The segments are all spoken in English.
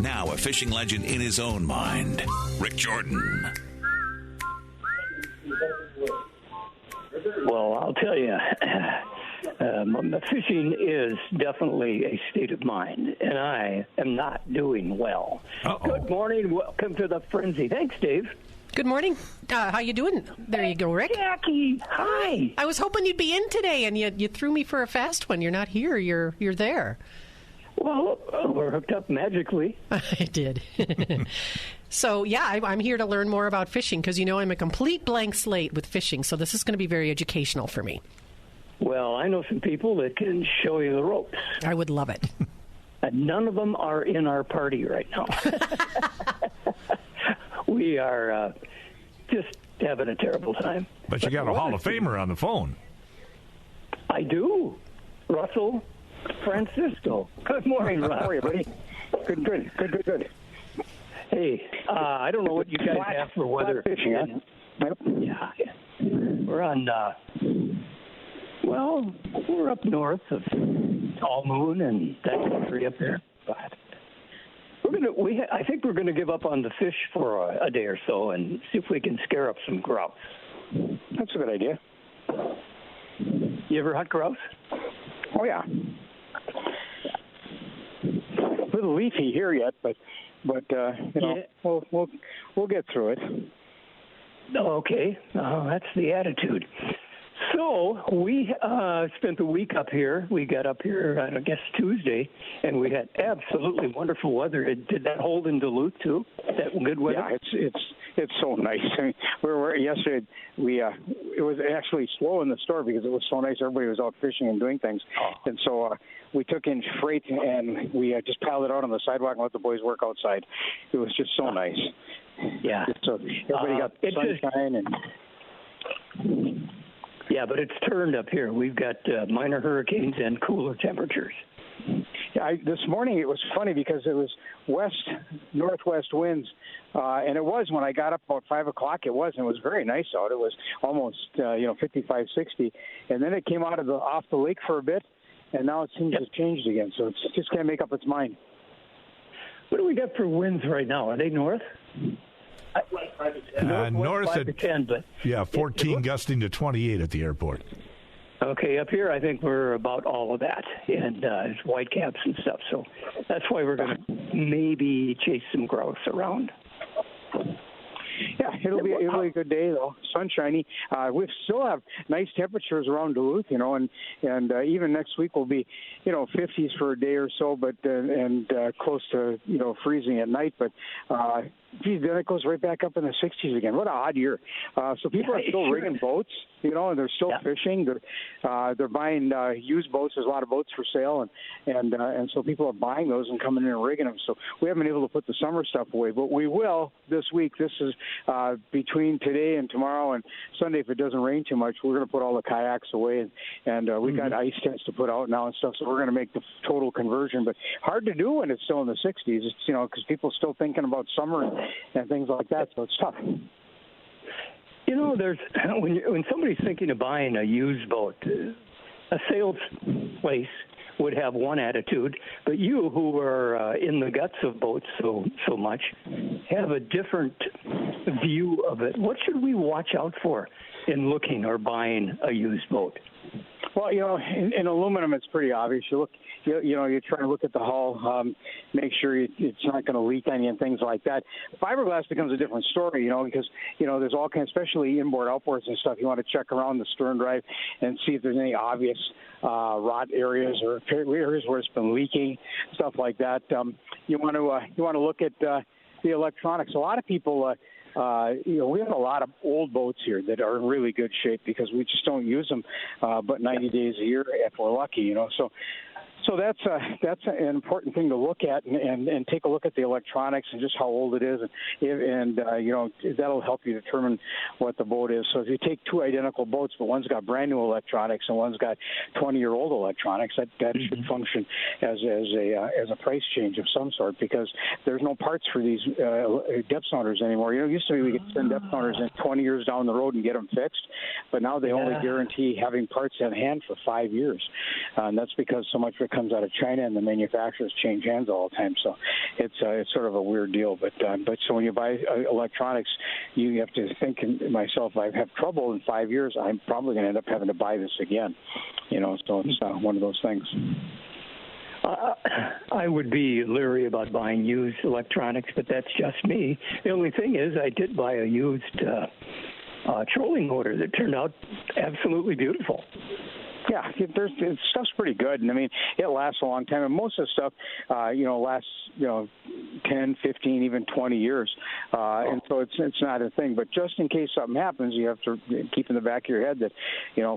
Now a fishing legend in his own mind, Rick Jordan. Well, I'll tell you, fishing is definitely a state of mind, and I am not doing well. Uh-oh. Good morning. Welcome to the Frenzy. Thanks, Dave. Good morning. How you doing? There you go, Rick. Jackie, hi. I was hoping you'd be in today, and you threw me for a fast one. You're not here. You're there. Well, we're hooked up magically. I did. So, yeah, I'm here to learn more about fishing because, I'm a complete blank slate with fishing, so this is going to be very educational for me. Well, I know some people that can show you the ropes. I would love it. And none of them are in our party right now. We are just having a terrible time. But you got a Hall of Famer on the phone. I do. Russell Francisco. Good morning, Russ. How are you, buddy? Good. Hey, I don't know what you guys have for weather. Fishing, huh? Yep. Yeah. We're on, we're up north of All Moon and that country up there. But I think we're gonna give up on the fish for a day or so and see if we can scare up some grouse. That's a good idea. You ever hunt grouse? Oh yeah. A little leafy here yet, but Yeah. we'll get through it. Okay, that's the attitude. So we spent the week up here. We got up here, I guess, Tuesday, and we had absolutely wonderful weather. Did that hold in Duluth too? That good weather? Yeah, it's so nice. I mean, we were yesterday. It was actually slow in the store because it was so nice. Everybody was out fishing and doing things, and so we took in freight and we just piled it out on the sidewalk and let the boys work outside. It was just so nice. Yeah. So everybody got sunshine and. Yeah, but it's turned up here. We've got minor hurricanes and cooler temperatures. Yeah, this morning it was funny because it was northwest winds, and it was when I got up about 5 o'clock. It was very nice out. It was almost 55, 60, and then it came out of off the lake for a bit, and now it seems to have changed again. So it just can't make up its mind. What do we got for winds right now? Are they north? North 5 to 10, but 14 gusting to 28 at the airport. Okay, up here I think we're about all of that, and it's whitecaps and stuff. So that's why we're going to maybe chase some grouse around. Yeah, it'll be a good day though, sunshiny. We still have nice temperatures around Duluth, and even next week will be, 50s for a day or so, but and close to freezing at night. But then it goes right back up in the 60s again. What an odd year. So people are still rigging boats, and they're still fishing. They're buying used boats. There's a lot of boats for sale, and so people are buying those and coming in and rigging them. So we haven't been able to put the summer stuff away, but we will this week. This is between today and tomorrow and Sunday. If it doesn't rain too much, we're going to put all the kayaks away, and we got ice tents to put out now and stuff. So we're going to make the total conversion, but hard to do when it's still in the 60s. It's because people are still thinking about summer and things like that, so it's tough. There's when somebody's thinking of buying a used boat, a sales place would have one attitude, but you who are in the guts of boats so much have a different view of it. What should we watch out for in looking or buying a used boat? Well, in aluminum, it's pretty obvious. You try to look at the hull, make sure it's not going to leak any and things like that. Fiberglass becomes a different story, because there's all kinds, especially inboard, outboards and stuff. You want to check around the stern drive and see if there's any obvious rot areas or areas where it's been leaking, stuff like that. You want to look at the electronics. A lot of people. We have a lot of old boats here that are in really good shape because we just don't use them but 90 days a year if we're lucky, So that's an important thing to look at and take a look at the electronics and just how old it is, and that'll help you determine what the boat is. So if you take two identical boats, but one's got brand new electronics and one's got 20-year-old electronics, that should function as a price change of some sort because there's no parts for these depth sounders anymore. Used to be we could send depth sounders in 20 years down the road and get them fixed, but now they only guarantee having parts at hand for 5 years, and that's because so much of it comes out of China, and the manufacturers change hands all the time. So it's sort of a weird deal. But so when you buy electronics, you have to think. Myself, I have trouble in 5 years. I'm probably going to end up having to buy this again. So it's one of those things. I would be leery about buying used electronics, but that's just me. The only thing is I did buy a used trolling motor that turned out absolutely beautiful. Yeah, stuff's pretty good, and I mean it lasts a long time. And most of the stuff, lasts 10, 15, even 20 years, and so it's not a thing. But just in case something happens, you have to keep in the back of your head that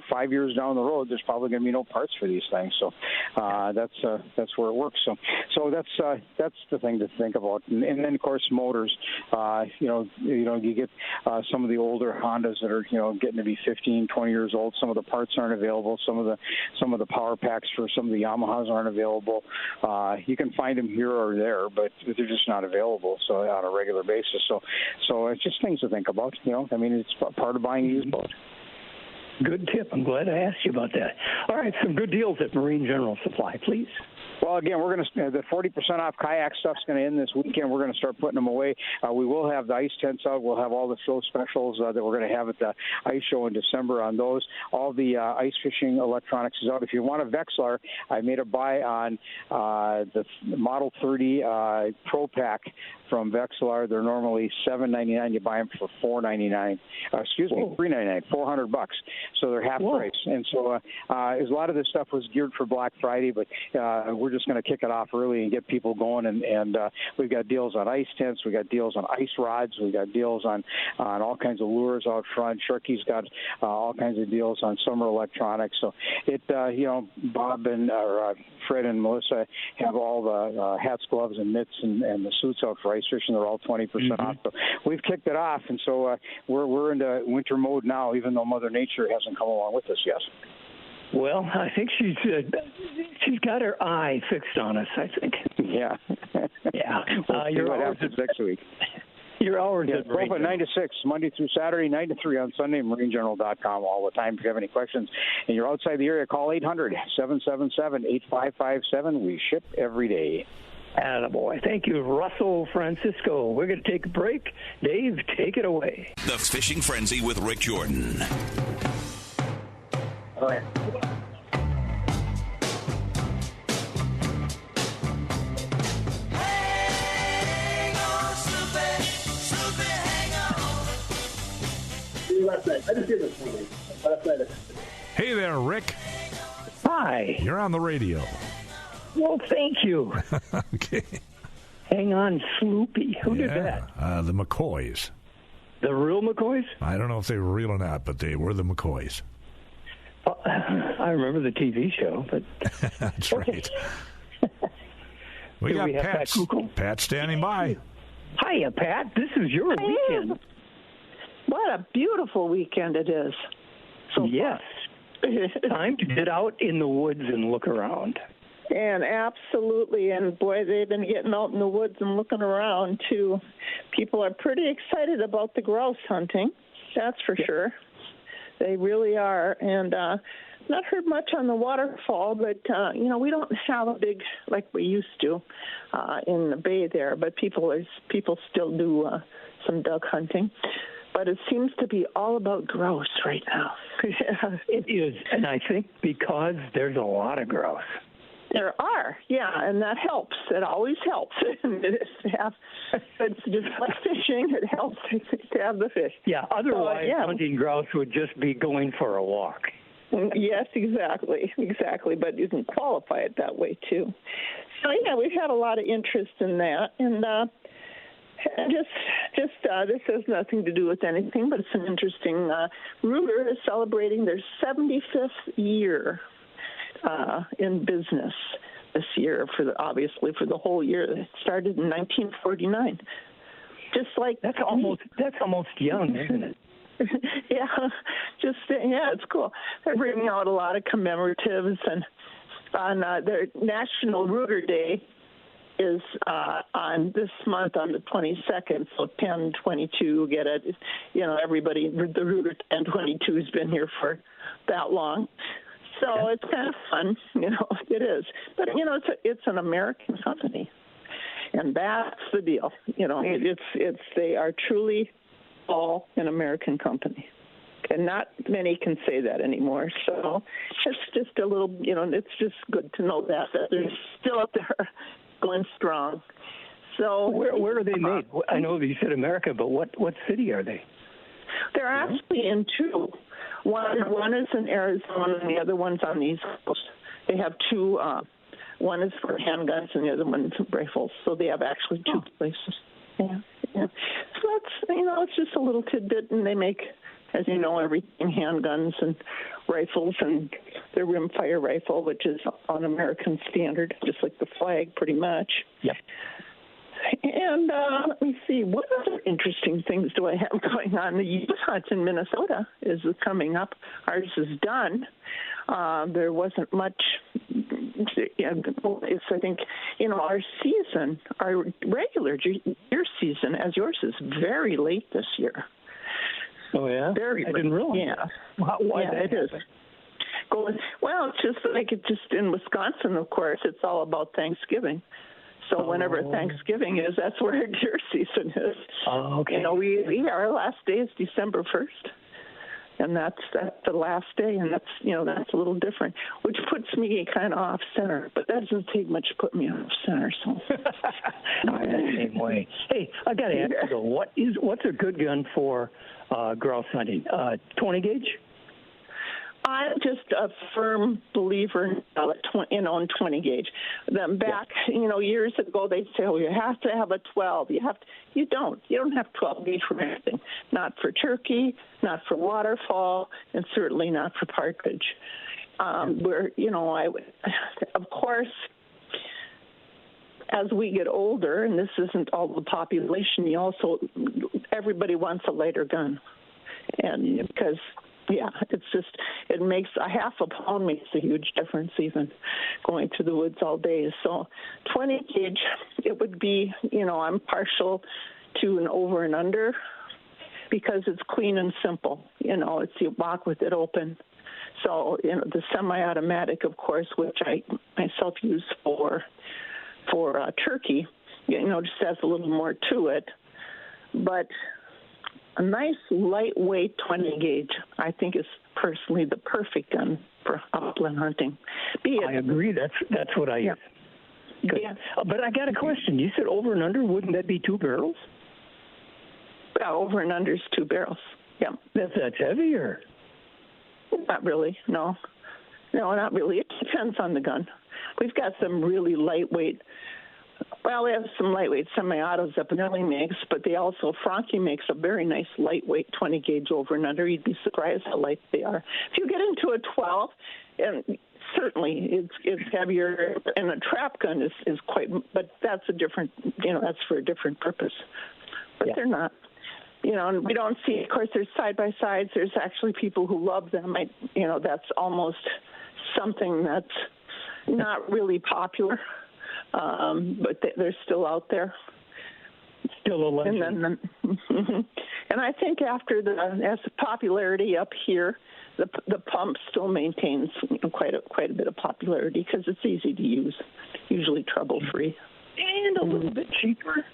5 years down the road, there's probably going to be no parts for these things. So that's where it works. So that's the thing to think about. And then of course motors. You get some of the older Hondas that are getting to be 15, 20 years old. Some of the parts aren't available. Some of the power packs for some of the Yamahas aren't available. You can find them here or there, but they're just not available. So on a regular basis. So it's just things to think about. I mean, it's part of buying a used boat. Good tip. I'm glad I asked you about that. All right, some good deals at Marine General Supply, please. Well, again, we're going to the 40% off kayak stuff's going to end this weekend. We're going to start putting them away. We will have the ice tents out. We'll have all the show specials that we're going to have at the ice show in December on those. All the ice fishing electronics is out. If you want a Vexilar, I made a buy on the Model 30 Pro Pack from Vexilar. They're normally $7.99. You buy them for $4.99. $3.99. $400. So they're half price. And so a lot of this stuff was geared for Black Friday, but we're just going to kick it off early and get people going. And we've got deals on ice tents. We've got deals on ice rods. We've got deals on all kinds of lures out front. Sharky's got all kinds of deals on summer electronics. So Bob and Fred and Melissa have all the hats, gloves, and mitts and the suits out for ice fishing. They're all 20% off. So we've kicked it off, and so we're into winter mode now, even though Mother Nature hasn't come along with us yet. Well, I think she's got her eye fixed on us, I think. Yeah. Yeah. We'll see what happens next week. Your hours at 9 to 6, Monday through Saturday, 9 to 3 on Sunday, marinegeneral.com all the time. If you have any questions and you're outside the area, call 800-777-8557. We ship every day. Attaboy. Thank you, Russell Francisco. We're going to take a break. Dave, take it away. The Fishing Frenzy with Rick Jordan. All right. Hey there, Rick. Hi. You're on the radio. Well, thank you. Okay. Hang on, Sloopy. Who did that? The McCoys. The real McCoys? I don't know if they were real or not, but they were the McCoys. I remember the TV show, but that's right. We got Pat standing by. Hiya, Pat. This is your weekend. What a beautiful weekend it is. So yes. Time to get out in the woods and look around. And absolutely. And boy, they've been getting out in the woods and looking around too. People are pretty excited about the grouse hunting. That's for sure. They really are. And not heard much on the waterfall, but, we don't have a big, like we used to in the bay there, but people still do some duck hunting. But it seems to be all about grouse right now. It is, and I think because there's a lot of grouse. There are, yeah, and that helps. It always helps. It's just like fishing. It helps to have the fish. Yeah, otherwise hunting grouse would just be going for a walk. Yes, exactly. But you can qualify it that way, too. So, yeah, we've had a lot of interest in that, and this has nothing to do with anything, but it's an interesting. Ruger is celebrating their 75th year in business this year. Obviously for the whole year. It started in 1949. Just like that's almost young, isn't it? It's cool. They're bringing out a lot of commemoratives, and on their National Ruger Day is on this month on the 22nd, so 10/22, get it. Everybody, the Ruger 10/22 has been here for that long. So it's kind of fun, it is. But, it's an American company. And that's the deal. They are truly all an American company. And not many can say that anymore. So it's just a little, it's just good to know that they're still up there going strong. So where are they made? I know you said America, but what city are they? They're actually in two. One is in Arizona, and the other one's on the East Coast. They have two. One is for handguns, and the other one is for rifles. So they have actually two places. Yeah. So that's it's just a little tidbit, and they make, as you know, everything, handguns and rifles, and their rimfire rifle, which is on American standard, just like the flag, pretty much. Yep. And let me see, what other interesting things do I have going on? The youth hunt in Minnesota is coming up. Ours is done. There wasn't much. It's, I think, our season, our regular year season, as yours is, very late this year. Oh, yeah? Very I didn't realize. Yeah. Why it is. Well, it's just in Wisconsin, of course, it's all about Thanksgiving. So whenever Thanksgiving is, that's where our deer season is. Oh, okay. Our last day is December 1st. And that's the last day, and that's a little different, which puts me kind of off center. But that doesn't take much to put me off center. So I'm the same way. Hey, I got to ask you though, what's a good gun for grouse hunting? 20 gauge? I'm just a firm believer in 20 gauge. Then back, years ago, they'd say, "Oh, you have to have a 12." You don't have 12 gauge for anything. Not for turkey, not for waterfowl, and certainly not for partridge. Of course, as we get older, and this isn't all the population, everybody wants a lighter gun, and because. Yeah, it makes a half a pound makes a huge difference even going through the woods all day. So 20 gauge, it would be, I'm partial to an over and under because it's clean and simple. It's you walk with it open. So, the semi-automatic, of course, which I myself use for turkey, just has a little more to it. But a nice lightweight 20 gauge, I think, is personally the perfect gun for upland hunting. I agree. That's what I use. Yeah. But I got a question. You said over and under. Wouldn't that be 2 barrels? Yeah, over and under is 2 barrels. Yeah. That's heavier. Not really. No, not really. It depends on the gun. We've got some really lightweight. Well, we have some lightweight semi-autos that Benelli makes, but Franke makes a very nice lightweight 20 gauge over and under. You'd be surprised how light they are. If you get into a 12, and certainly it's heavier, and a trap gun is quite, but that's a different, that's for a different purpose. But they're not. And we don't see, of course, there's side-by-sides. There's actually people who love them. That's almost something that's not really popular. But they're still out there. Still a legend. And I think as the popularity up here, the pump still maintains quite a bit of popularity because it's easy to use, usually trouble-free. And a little bit cheaper.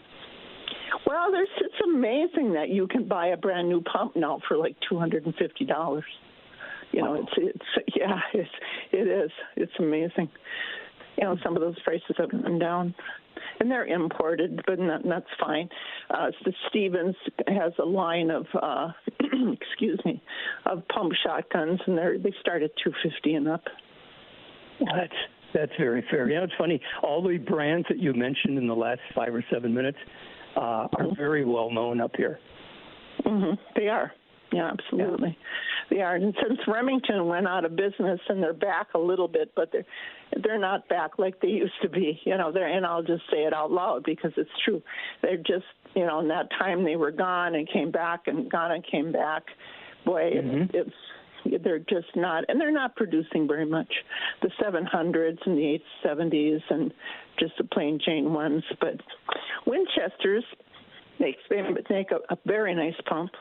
Well, it's amazing that you can buy a brand new pump now for like $250. Wow. It is. It's amazing. Some of those prices have gone down, and they're imported, but that's fine. The Stevens has a line of, of pump shotguns, and they start at $250 and up. Well, that's very fair. It's funny. All the brands that you mentioned in the last 5 or 7 minutes are very well known up here. Mm-hmm. They are. Yeah, absolutely. Yeah. They are. And since Remington went out of business, and they're back a little bit, but they're not back like they used to be. And I'll just say it out loud because it's true. They're just, in that time they were gone and came back and gone and came back. Boy, they're just not, and they're not producing very much. The 700s and the 870s and just the plain Jane ones. But Winchesters, they make a very nice pump.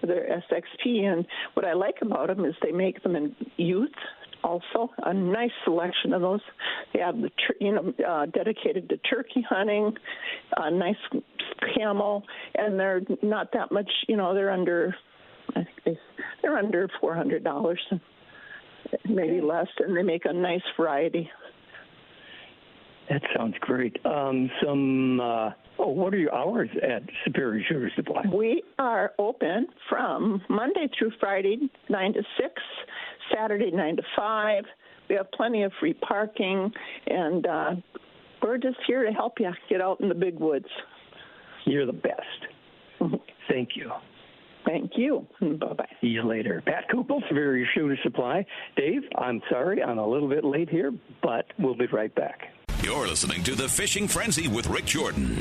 They're SXP, and what I like about them is they make them in youth, also. A nice selection of those. They have the dedicated to turkey hunting, a nice camel, and they're not that much. They're under. I think they're under $400, maybe less, and they make a nice variety. That sounds great. What are your hours at Superior Shooter Supply? We are open from Monday through Friday, 9 to 6, Saturday, 9 to 5. We have plenty of free parking, and we're just here to help you get out in the big woods. You're the best. Thank you. Thank you. Bye-bye. See you later. Pat Koopel, Superior Shooter Supply. Dave, I'm sorry I'm a little bit late here, but we'll be right back. You're listening to The Fishing Frenzy with Rick Jordan.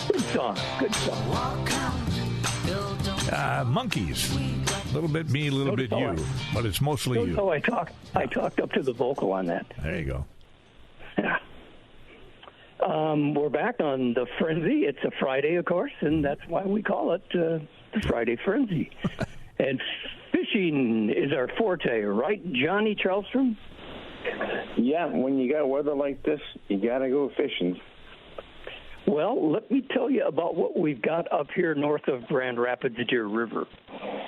Good song. Good song. Monkeys. A little bit me, a little bit you. But it's mostly you. So I talked up to the vocal on that. There you go. Yeah. We're back on the Frenzy. It's a Friday, of course, and that's why we call it the Friday Frenzy. And fishing is our forte, right, Johnny Charlstrom? Yeah, when you got weather like this, you got to go fishing. Well, let me tell you about what we've got up here north of Grand Rapids Deer River.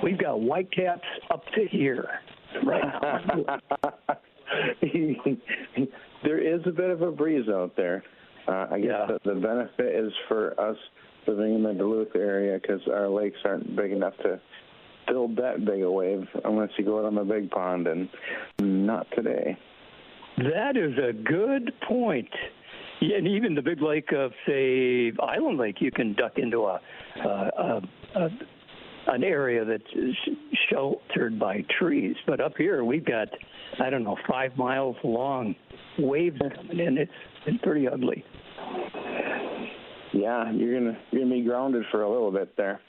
We've got whitecaps up to here right now. There is a bit of a breeze out there. I guess the benefit is for us living in the Duluth area because our lakes aren't big enough to build that big a wave unless you go out on the big pond, and not today. That is a good point. Yeah, and even the big lake of, say, Island Lake, you can duck into an area that's sheltered by trees. But up here, we've got, 5 miles long waves coming in. It's been pretty ugly. Yeah, you're gonna be grounded for a little bit there.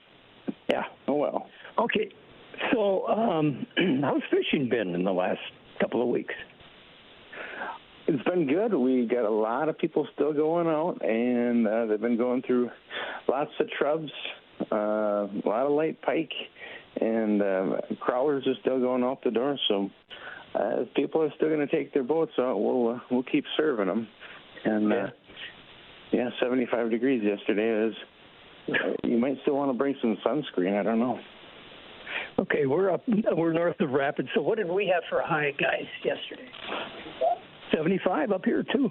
Yeah. Oh well. Okay. So, how's fishing been in the last couple of weeks? It's been good. We got a lot of people still going out, and they've been going through lots of trubs, a lot of light pike, and crawlers are still going out the door. So people are still going to take their boats out. We'll keep serving them. And 75 degrees yesterday is. You might still want to bring some sunscreen. I don't know. Okay, we're north of Rapids. So what did we have for a high, guys, yesterday? 75 up here too.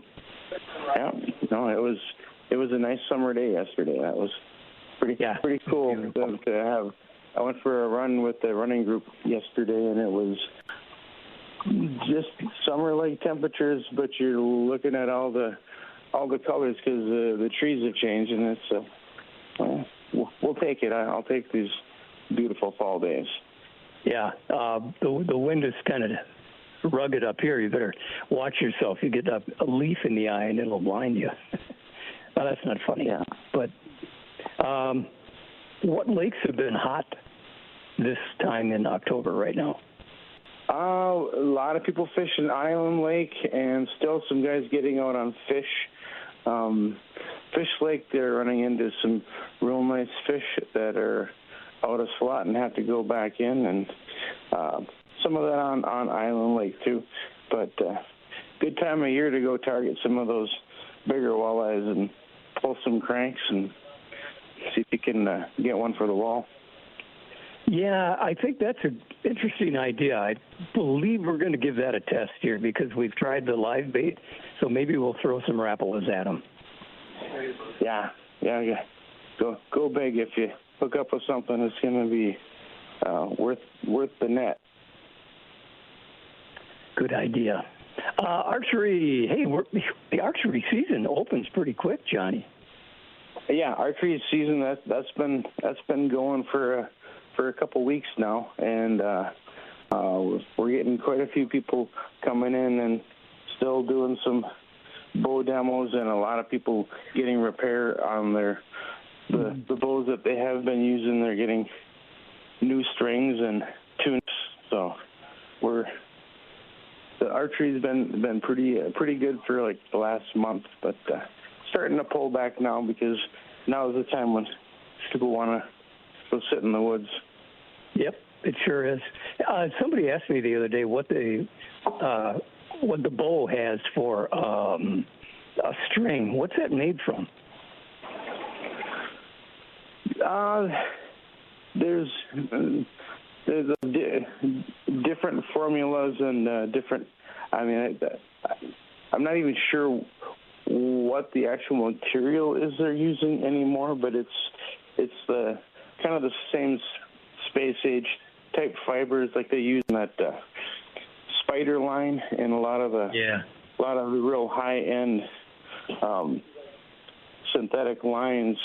Yeah, no, it was a nice summer day yesterday. That was pretty cool to have. I went for a run with the running group yesterday, and it was just summer-like temperatures, but you're looking at all the colors because the trees have changed, and it's we'll take it. I'll take these beautiful fall days. Yeah, the wind is kind of rugged up here. You better watch yourself. You get a leaf in the eye and it'll blind you. Well, that's not funny. Yeah. But what lakes have been hot this time in October right now? A lot of people fishing Island Lake, and still some guys getting out on Fish. Fish Lake, they're running into some real nice fish that are out of slot and have to go back in, and some of that on Island Lake too. But good time of year to go target some of those bigger walleyes and pull some cranks and see if you can get one for the wall. Yeah, I think that's an interesting idea. I believe we're going to give that a test here because we've tried the live bait, so maybe we'll throw some Rappalas at them. Yeah. Go big. If you hook up with something that's going to be worth the net. Good idea. Archery. Hey, the archery season opens pretty quick, Johnny. Yeah, archery season that's been going for a couple weeks now, and we're getting quite a few people coming in and still doing some bow demos, and a lot of people getting repair on the bows that they have been using. They're getting new strings and tunes, so the archery's been pretty good for like the last month, but starting to pull back now because now is the time when people want to go sit in the woods. Yep, it sure is. Somebody asked me the other day what the bow has for a string. What's that made from? There's different formulas and different. I mean, I'm not even sure what the actual material is they're using anymore, but it's the kind of the same space age type fibers like they use in that spider line and a lot of the real high end synthetic lines.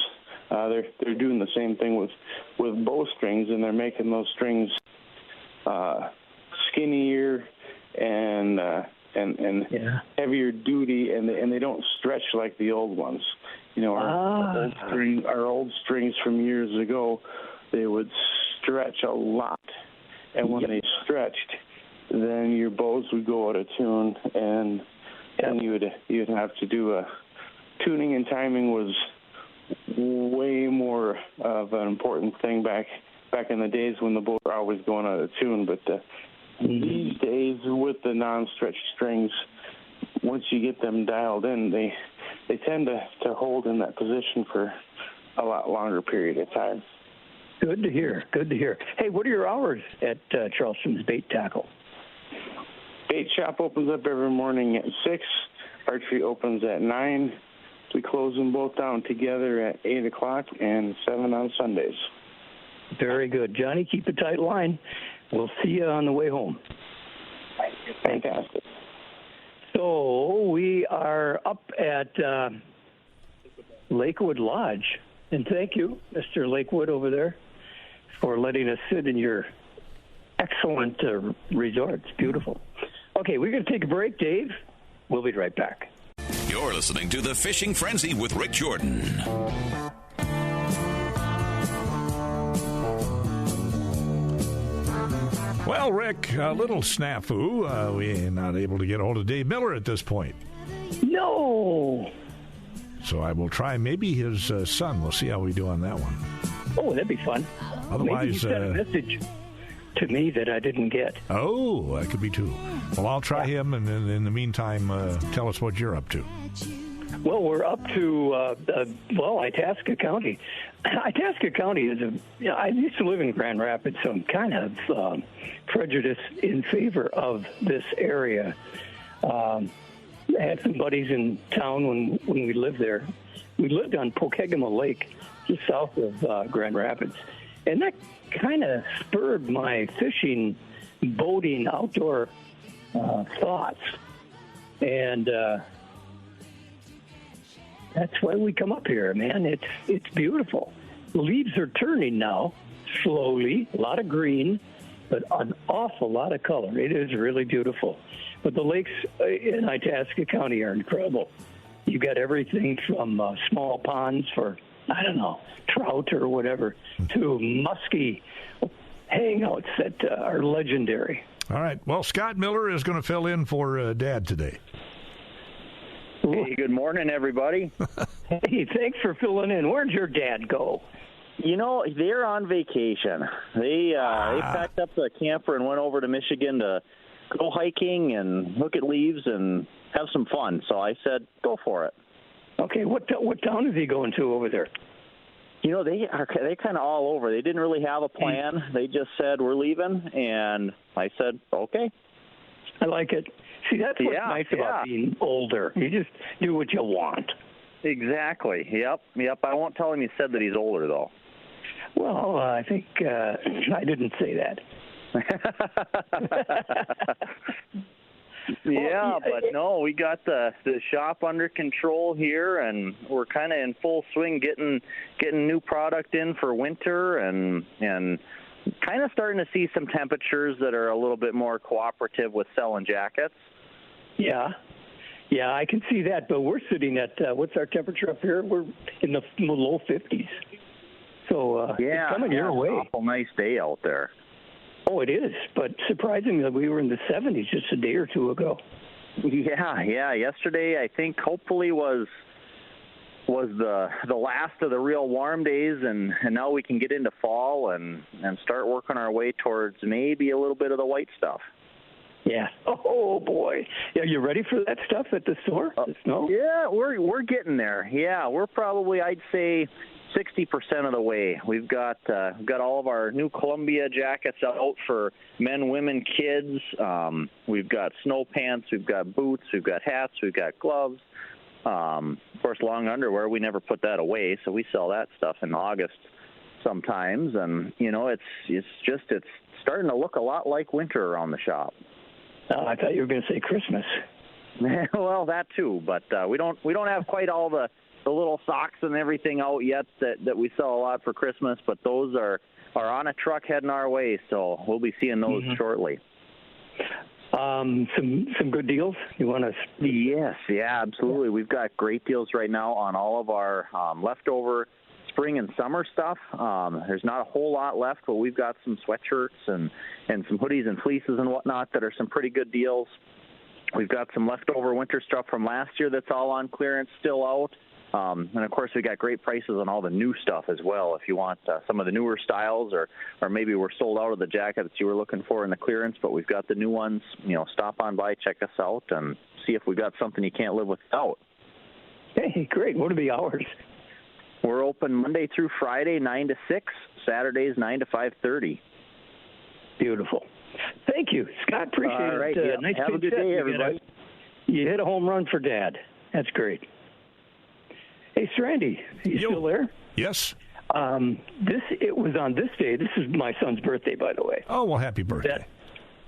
They're doing the same thing with bowstrings, and they're making those strings skinnier and heavier duty, and they don't stretch like the old ones. You know, our old strings from years ago, they would stretch a lot, and when they stretched, then your bows would go out of tune, and you'd have to do a tuning, and timing was way more of an important thing back in the days when the bows were always going out of tune. But these days, with the non-stretched strings, once you get them dialed in, they tend to hold in that position for a lot longer period of time. Good to hear. Good to hear. Hey, what are your hours at Charleston's Bait Tackle? Bait shop opens up every morning at 6. Archery opens at 9. We close them both down together at 8 o'clock and 7 on Sundays. Very good. Johnny, keep a tight line. We'll see you on the way home. Fantastic. So we are up at Lakewood Lodge. And thank you, Mr. Lakewood over there, for letting us sit in your excellent resort. It's beautiful. Okay, we're going to take a break, Dave. We'll be right back. You're listening to The Fishing Frenzy with Rick Jordan. Well, Rick, a little snafu. We're not able to get hold of Dave Miller at this point. No. So I will try maybe his son. We'll see how we do on that one. Oh, that'd be fun. Otherwise, maybe he sent a message to me that I didn't get. Oh, that could be too. Well, I'll try him, and then in the meantime, tell us what you're up to. Well, we're up to, Itasca County. Itasca County is I used to live in Grand Rapids, so I'm kind of prejudiced in favor of this area. I had some buddies in town when we lived there. We lived on Pokegama Lake, just south of Grand Rapids. And that kind of spurred my fishing, boating, outdoor thoughts. And that's why we come up here, man. It's beautiful. The leaves are turning now, slowly, a lot of green, but an awful lot of color. It is really beautiful. But the lakes in Itasca County are incredible. You got everything from small ponds for, I don't know, trout or whatever, to musky hangouts that are legendary. All right. Well, Scott Miller is going to fill in for Dad today. Hey, good morning, everybody. Hey, thanks for filling in. Where'd your dad go? You know, they're on vacation. They packed up the camper and went over to Michigan to go hiking and look at leaves and have some fun. So I said, go for it. Okay, what town is he going to over there? You know, they're kind of all over. They didn't really have a plan. They just said, we're leaving, and I said, okay. I like it. See, that's what's nice about being older. You just do what you want. Exactly. Yep. I won't tell him you said that he's older, though. Well, I think I didn't say that. Yeah, but no, we got the shop under control here, and we're kind of in full swing getting new product in for winter, and kind of starting to see some temperatures that are a little bit more cooperative with selling jackets. Yeah, I can see that, but we're sitting at, what's our temperature up here? We're in the low 50s. So it's coming your way. It's an awful nice day out there. Oh, it is, but surprisingly, we were in the 70s just a day or two ago. Yeah. Yesterday, I think, hopefully was was the last of the real warm days, and now we can get into fall and start working our way towards maybe a little bit of the white stuff. Yeah. Oh boy. Yeah, you ready for that stuff at the store? The snow? Yeah, we're getting there. Yeah, we're probably, I'd say, 60% of the way. We've got all of our new Columbia jackets out for men, women, kids. We've got snow pants, we've got boots, we've got hats, we've got gloves. Of course, long underwear, we never put that away, so we sell that stuff in August sometimes. And it's starting to look a lot like winter around the shop. Oh, I thought you were going to say Christmas. Well, that too, but we don't have quite all the little socks and everything out yet that we sell a lot for Christmas, but those are on a truck heading our way, so we'll be seeing those shortly. Some good deals you want to? Yes, yeah, absolutely. We've got great deals right now on all of our leftover spring and summer stuff. There's not a whole lot left, but we've got some sweatshirts and some hoodies and fleeces and whatnot that are some pretty good deals. We've got some leftover winter stuff from last year that's all on clearance still out. And, of course, we got great prices on all the new stuff as well. If you want some of the newer styles or maybe we're sold out of the jackets you were looking for in the clearance, but we've got the new ones, stop on by, check us out, and see if we've got something you can't live without. Hey, great. What are the hours? We're open Monday through Friday, 9 to 6, Saturdays, 9 to 5:30. Beautiful. Thank you, Scott. Appreciate it. Right. Nice Have a good day, everybody. You hit a home run for Dad. That's great. Hey, Strandy, you still there? Yes. It was on this day. This is my son's birthday, by the way. Oh, well, happy birthday.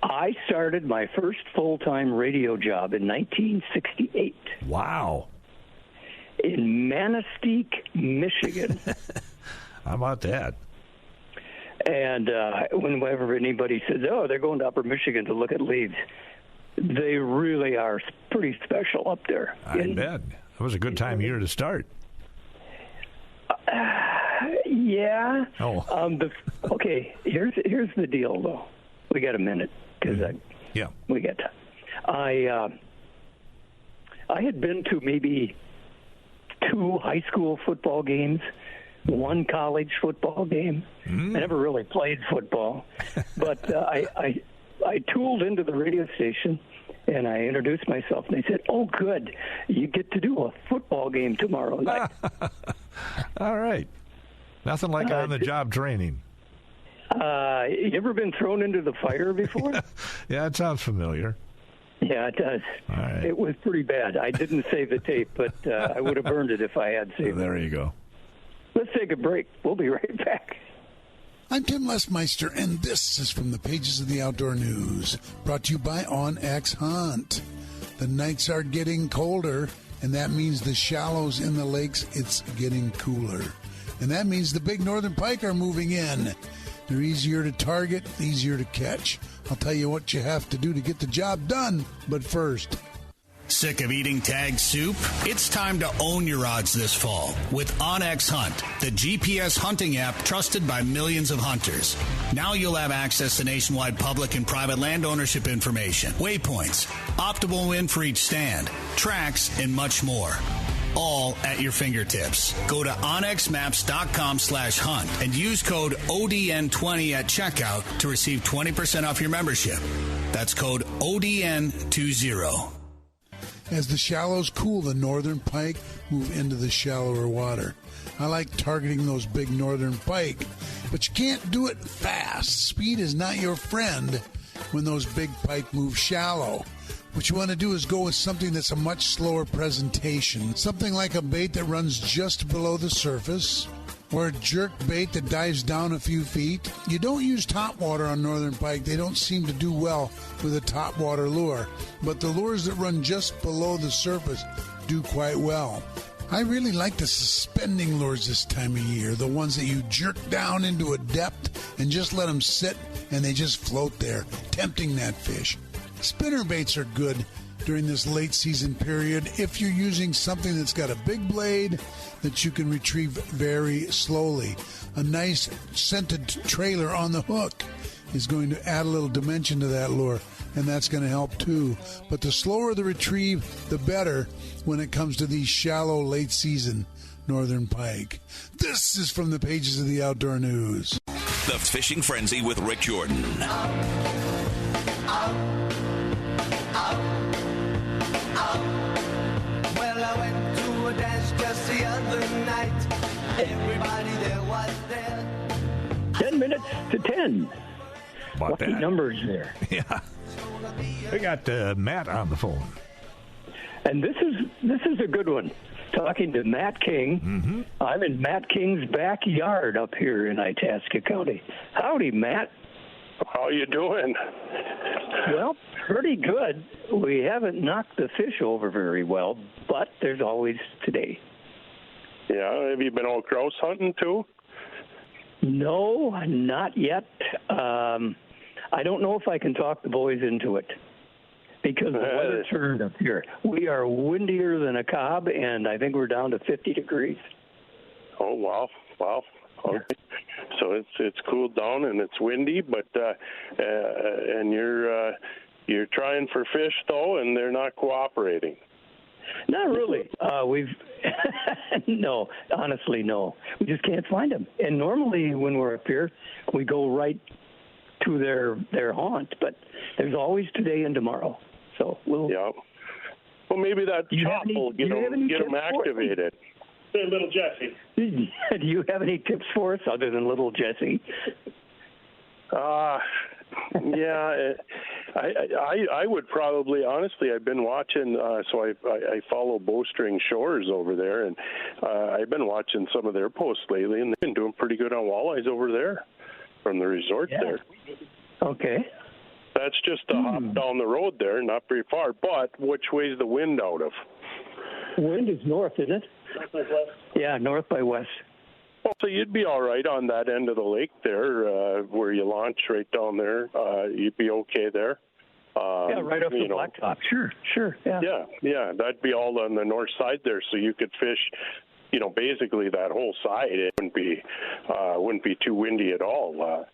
I started my first full-time radio job in 1968. Wow. In Manistee, Michigan. How about that? And whenever anybody says, oh, they're going to Upper Michigan to look at leaves, they really are pretty special up there. I bet. It was a good time of year to start. Yeah. Oh. Okay, here's the deal, though. We got a minute, because we got time. I had been to maybe 2 high school football games, 1 college football game. I never really played football, but I tooled into the radio station, and I introduced myself, and they said, oh, good, you get to do a football game tomorrow night. All right. Nothing like on-the-job training. You ever been thrown into the fire before? Yeah, it sounds familiar. Yeah, it does. All right. It was pretty bad. I didn't save the tape, but I would have burned it if I had saved it. There you go. Let's take a break. We'll be right back. I'm Tim Lesmeister, and this is from the pages of the Outdoor News, brought to you by OnX Hunt. The nights are getting colder, and that means the shallows in the lakes, it's getting cooler. And that means the big northern pike are moving in. They're easier to target, easier to catch. I'll tell you what you have to do to get the job done, but first... Sick of eating tagged soup? It's time to own your odds this fall with OnX Hunt, the GPS hunting app trusted by millions of hunters. Now you'll have access to nationwide public and private land ownership information, waypoints, optimal wind for each stand, tracks, and much more. All at your fingertips. Go to onxmaps.com/hunt and use code ODN20 at checkout to receive 20% off your membership. That's code ODN20. As the shallows cool, the northern pike move into the shallower water. I like targeting those big northern pike, but you can't do it fast. Speed is not your friend when those big pike move shallow. What you want to do is go with something that's a much slower presentation, something like a bait that runs just below the surface, or a jerk bait that dives down a few feet. You don't use topwater on northern pike. They don't seem to do well with a topwater lure, but the lures that run just below the surface do quite well. I really like the suspending lures this time of year, the ones that you jerk down into a depth and just let them sit and they just float there, tempting that fish. Spinner baits are good during this late season period if you're using something that's got a big blade that you can retrieve very slowly. A nice scented trailer on the hook is going to add a little dimension to that lure. and that's going to help too. But the slower the retrieve, the better when it comes to these shallow late season northern pike. This is from the pages of the Outdoor News. The Fishing Frenzy with Rick Jordan. Well, I went to a dance just the other night. Everybody there was there. 10 minutes to 10. About Lucky that. numbers there. Yeah. We got Matt on the phone. And this is a good one. Talking to Matt King. Mm-hmm. I'm in Matt King's backyard up here in Itasca County. Howdy, Matt. How you doing? Well, pretty good. We haven't knocked the fish over very well, but there's always today. Yeah, have you been out grouse hunting too? No, not yet. I don't know if I can talk the boys into it because the weather turned up here. We are windier than a cob, and I think we're down to 50 degrees. Oh, wow. Okay. So it's cooled down and it's windy, but and you're trying for fish though, and they're not cooperating. Not really. No, honestly, no. We just can't find them. And normally when we're up here, we go right to their haunt, but there's always today and tomorrow. So we'll. Yeah. Well, maybe that chop will get them activated. Hey, little Jesse. Do you have any tips for us other than little Jesse? Yeah, I would probably, honestly, I've been watching, so I follow Bowstring Shores over there, and I've been watching some of their posts lately, and they've been doing pretty good on walleyes over there from the resort there. Okay. That's just a hop down the road there, not very far, but which way's the wind out of? Wind is north, isn't it? North by west. Yeah, north by west. Well, so you'd be all right on that end of the lake there, where you launch right down there. You'd be okay there. Yeah, right off the blacktop. Sure. Yeah. Yeah. That'd be all on the north side there, so you could fish. Basically that whole side. It wouldn't be too windy at all.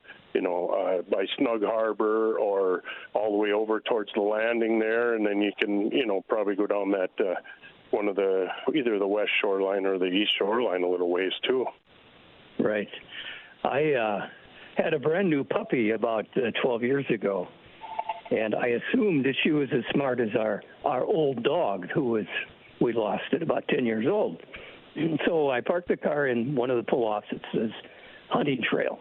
By Snug Harbor or all the way over towards the landing there, and then you can, probably go down that one of either the west shoreline or the east shoreline a little ways too. Right. I had a brand new puppy about 12 years ago, and I assumed that she was as smart as our old dog, we lost at about 10 years old. And so I parked the car in one of the pull-offs that says hunting trail.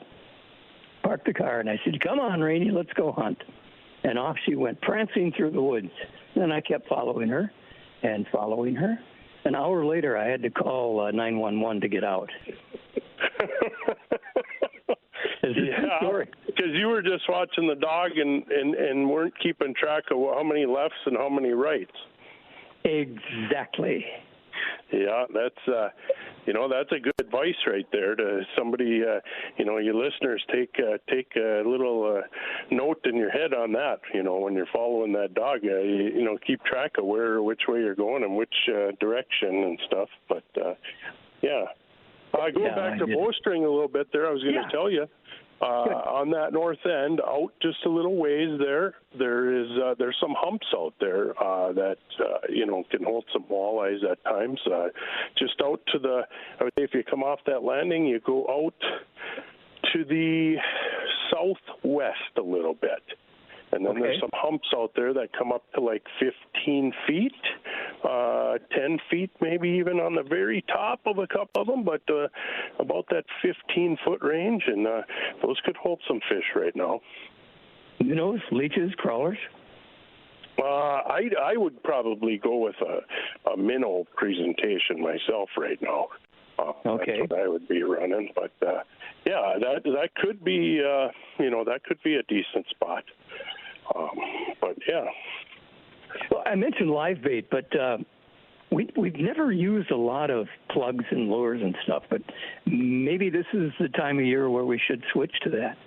Parked the car, and I said, "Come on, Rainey, let's go hunt." And off she went, prancing through the woods. Then I kept following her. An hour later, I had to call 911 to get out. Yeah, because you were just watching the dog and weren't keeping track of how many lefts and how many rights. Exactly. Yeah, that's a good advice right there to somebody. Your listeners take a little note in your head on that. When you're following that dog, keep track of which way you're going and which direction and stuff. But going back to Bowstring a little bit there, I was going to tell you. On that north end, out just a little ways there's some humps out there that can hold some walleyes at times. Just out to I would say if you come off that landing, you go out to the southwest a little bit. And then there's some humps out there that come up to like 15 feet, 10 feet maybe even on the very top of a couple of them, but about that 15-foot range, and those could hold some fish right now. Minnows, leeches, crawlers? I would probably go with a minnow presentation myself right now. Okay. That's what I would be running, but that could be that could be a decent spot. But yeah. Well, I mentioned live bait, but we've never used a lot of plugs and lures and stuff. But maybe this is the time of year where we should switch to that.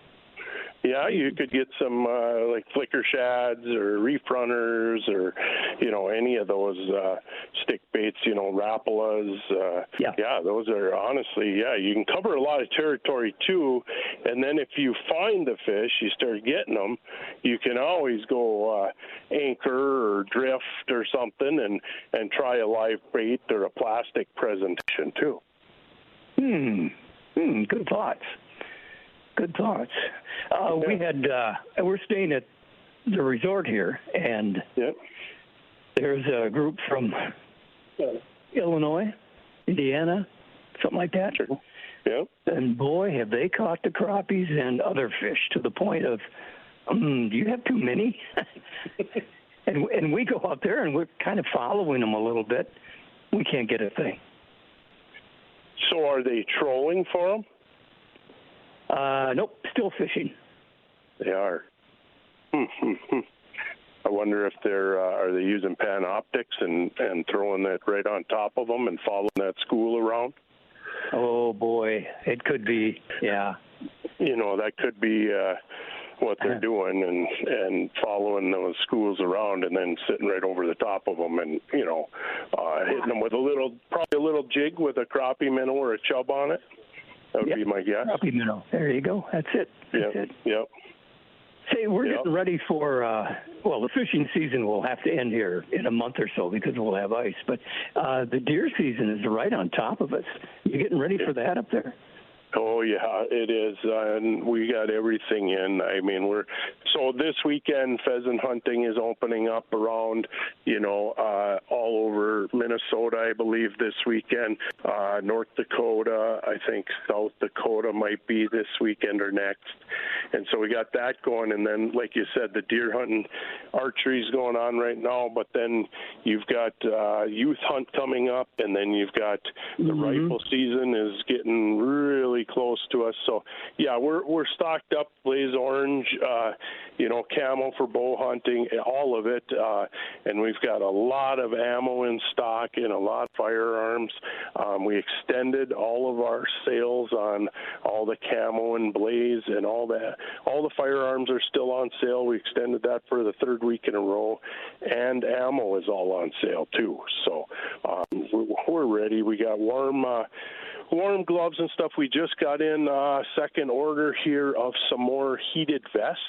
Yeah, you could get some like flicker shads or reef runners or, any of those stick baits, rapalas. Yeah, those are honestly, you can cover a lot of territory too. And then if you find the fish, you start getting them, you can always go anchor or drift or something and try a live bait or a plastic presentation too. Good thoughts. Good thoughts. We're staying at the resort here, and there's a group from Illinois, Indiana, something like that. Sure. Yeah. And boy, have they caught the crappies and other fish to the point of, do you have too many? and we go out there and we're kind of following them a little bit. We can't get a thing. So are they trolling for them? Nope, still fishing. They are. I wonder if are they using Panoptics and throwing that right on top of them and following that school around? Oh boy, it could be. Yeah. That could be what they're doing and following those schools around and then sitting right over the top of them and hitting them with probably a little jig with a crappie minnow or a chub on it. That would be my guess. Crappie minnow. There you go. That's it. Yep. Say, we're getting ready for, the fishing season will have to end here in a month or so because we'll have ice. But the deer season is right on top of us. You getting ready for that up there? Oh, yeah, it is. And we got everything in. I mean, so this weekend, pheasant hunting is opening up around, all over Minnesota, I believe, this weekend. North Dakota, I think South Dakota might be this weekend or next. And so we got that going. And then, like you said, the deer hunting, archery's going on right now. But then you've got youth hunt coming up. And then you've got the rifle season is getting really close to us. So, yeah, we're stocked up, blaze orange, camo for bow hunting, all of it. And we've got a lot of ammo in stock and a lot of firearms. We extended all of our sales on all the camo and blaze and all that. All the firearms are still on sale. We extended that for the third week in a row. And ammo is all on sale, too. So we're ready. We got warm gloves and stuff. We just got in second order here of some more heated vests.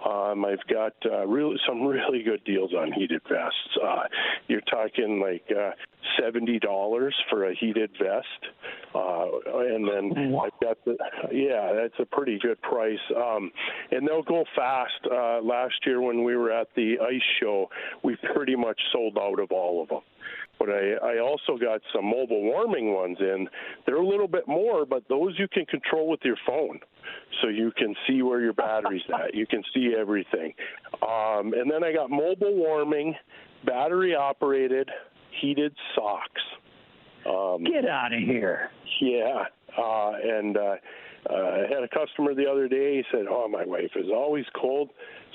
I've got some really good deals on heated vests. You're talking like $70 for a heated vest, and then I've got that's a pretty good price. And they'll go fast. Last year when we were at the ice show, we pretty much sold out of all of them. But I also got some mobile warming ones in. They're a little bit more, but those you can control with your phone. So you can see where your battery's at. You can see everything. And then I got mobile warming, battery-operated, heated socks. Get out of here. Yeah. I had a customer the other day. He said, my wife is always cold,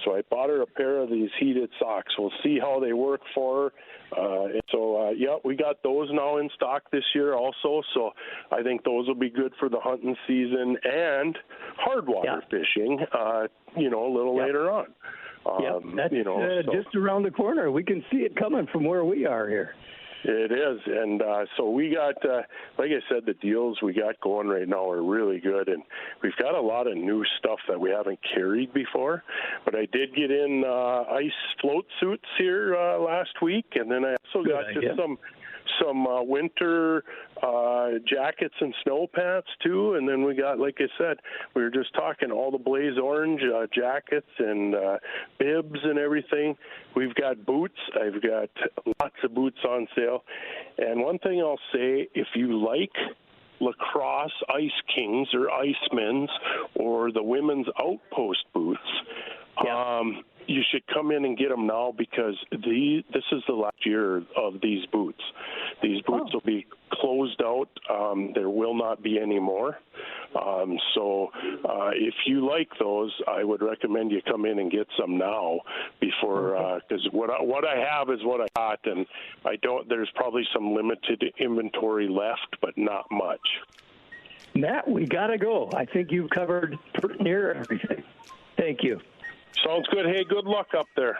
so I bought her a pair of these heated socks. We'll see how they work for her. We got those now in stock this year also, so I think those will be good for the hunting season and hard water fishing, a little later on. That's just around the corner. We can see it coming from where we are here. It is, and so we got, like I said, the deals we got going right now are really good, and we've got a lot of new stuff that we haven't carried before, but I did get in ice float suits here last week, and then I also got some winter jackets and snow pants too, and then we got, like I said, we were just talking, all the blaze orange jackets and bibs and everything. We've got boots. I've got lots of boots on sale. And one thing I'll say, if you like lacrosse Ice Kings or Icemen's or the women's Outpost boots, you should come in and get them now because this is the last year of these boots. These boots will be closed out. There will not be any more. So if you like those, I would recommend you come in and get some now before, because what I have is what I got, and there's probably some limited inventory left, but not much. Matt, we got to go. I think you've covered near everything. Thank you. Sounds good. Hey, good luck up there.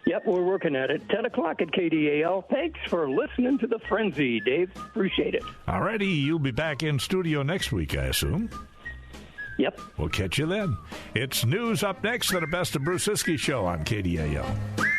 Yep, we're working at it. 10 o'clock at KDAL. Thanks for listening to The Frenzy, Dave. Appreciate it. All righty. You'll be back in studio next week, I assume. Yep. We'll catch you then. It's news up next on the Best of Bruce Siskey show on KDAL.